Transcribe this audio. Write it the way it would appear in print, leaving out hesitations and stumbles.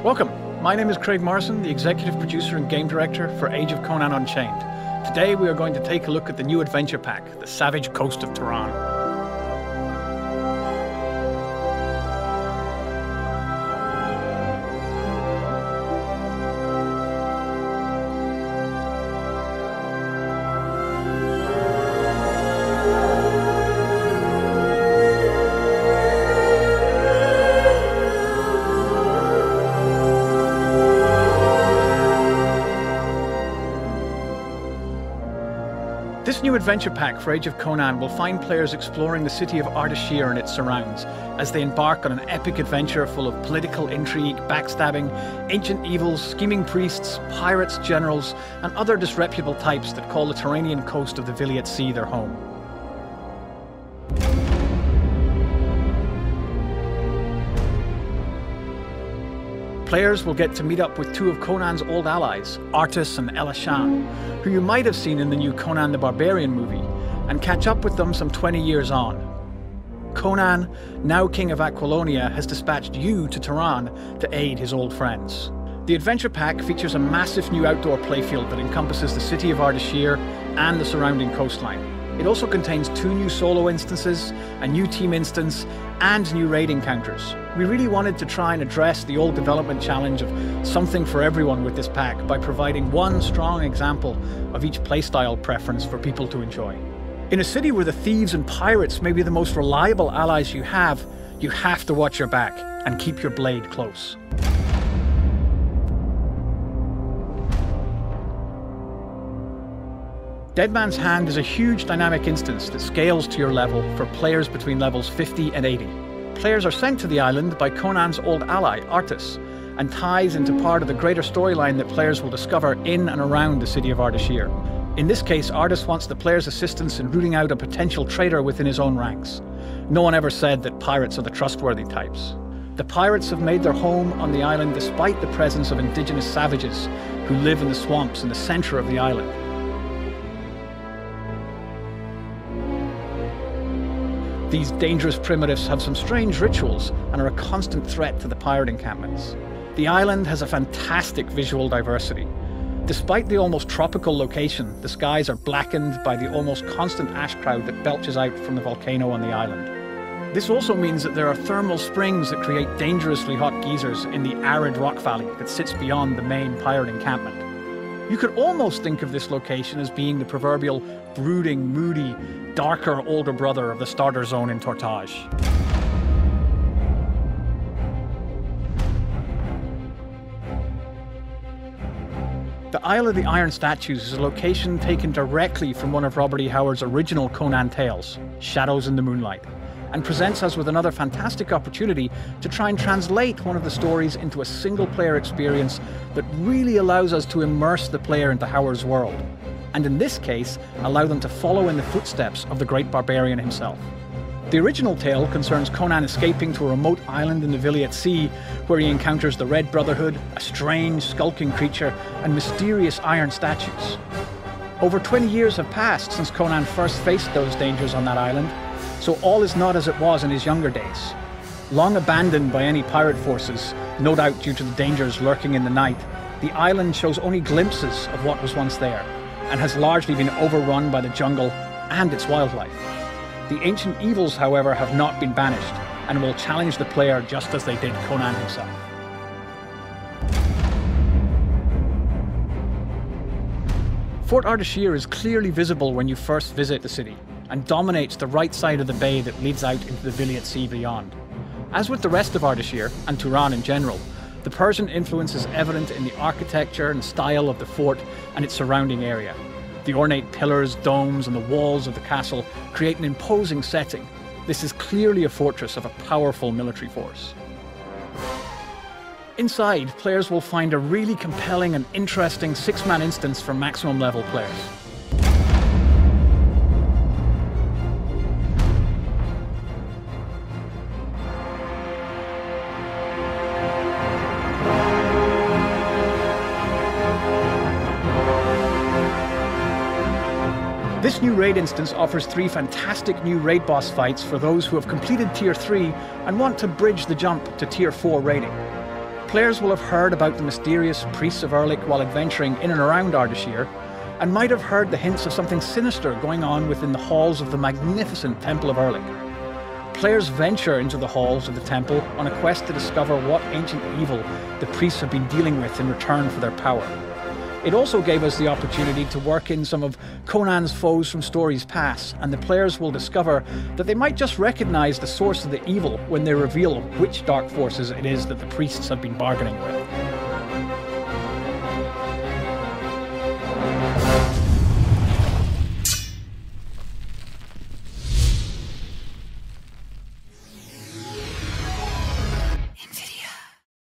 Welcome, my name is Craig Morrison, the Executive Producer and Game Director for Age of Conan Unchained. Today we are going to take a look at the new adventure pack, The Savage Coast of Turan. This new adventure pack for Age of Conan will find players exploring the city of Ardashir and its surrounds as they embark on an epic adventure full of political intrigue, backstabbing, ancient evils, scheming priests, pirates, generals, and other disreputable types that call the Turanian coast of the Viliat Sea their home. Players will get to meet up with two of Conan's old allies, Artus and Elishan, who you might have seen in the new Conan the Barbarian movie, and catch up with them some 20 years on. Conan, now king of Aquilonia, has dispatched you to Turan to aid his old friends. The adventure pack features a massive new outdoor playfield that encompasses the city of Ardashir and the surrounding coastline. It also contains 2 new solo instances, a new team instance, and new raid encounters. We really wanted to try and address the old development challenge of something for everyone with this pack by providing one strong example of each playstyle preference for people to enjoy. In a city where the thieves and pirates may be the most reliable allies you have to watch your back and keep your blade close. Dead Man's Hand is a huge dynamic instance that scales to your level for players between levels 50 and 80. Players are sent to the island by Conan's old ally, Artus, and ties into part of the greater storyline that players will discover in and around the city of Ardashir. In this case, Artus wants the player's assistance in rooting out a potential traitor within his own ranks. No one ever said that pirates are the trustworthy types. The pirates have made their home on the island despite the presence of indigenous savages who live in the swamps in the center of the island. These dangerous primitives have some strange rituals and are a constant threat to the pirate encampments. The island has a fantastic visual diversity. Despite the almost tropical location, the skies are blackened by the almost constant ash cloud that belches out from the volcano on the island. This also means that there are thermal springs that create dangerously hot geysers in the arid rock valley that sits beyond the main pirate encampment. You could almost think of this location as being the proverbial brooding, moody, darker older brother of the starter zone in Tortage. The Isle of the Iron Statues is a location taken directly from one of Robert E. Howard's original Conan tales, Shadows in the Moonlight, and presents us with another fantastic opportunity to try and translate one of the stories into a single-player experience that really allows us to immerse the player into Howard's world, and in this case, allow them to follow in the footsteps of the great barbarian himself. The original tale concerns Conan escaping to a remote island in the Viliat Sea, where he encounters the Red Brotherhood, a strange, skulking creature, and mysterious iron statues. Over 20 years have passed since Conan first faced those dangers on that island, so all is not as it was in his younger days. Long abandoned by any pirate forces, no doubt due to the dangers lurking in the night, the island shows only glimpses of what was once there, and has largely been overrun by the jungle and its wildlife. The ancient evils, however, have not been banished, and will challenge the player just as they did Conan himself. Fort Ardashir is clearly visible when you first visit the city, and dominates the right side of the bay that leads out into the Viliat Sea beyond. As with the rest of Ardashir, and Turan in general, the Persian influence is evident in the architecture and style of the fort and its surrounding area. The ornate pillars, domes, and the walls of the castle create an imposing setting. This is clearly a fortress of a powerful military force. Inside, players will find a really compelling and interesting 6-man instance for maximum level players. This new raid instance offers 3 fantastic new raid boss fights for those who have completed Tier 3 and want to bridge the jump to Tier 4 raiding. Players will have heard about the mysterious priests of Erlik while adventuring in and around Ardashir, and might have heard the hints of something sinister going on within the halls of the magnificent Temple of Erlik. Players venture into the halls of the temple on a quest to discover what ancient evil the priests have been dealing with in return for their power. It also gave us the opportunity to work in some of Conan's foes from stories past, and the players will discover that they might just recognise the source of the evil when they reveal which dark forces it is that the priests have been bargaining with.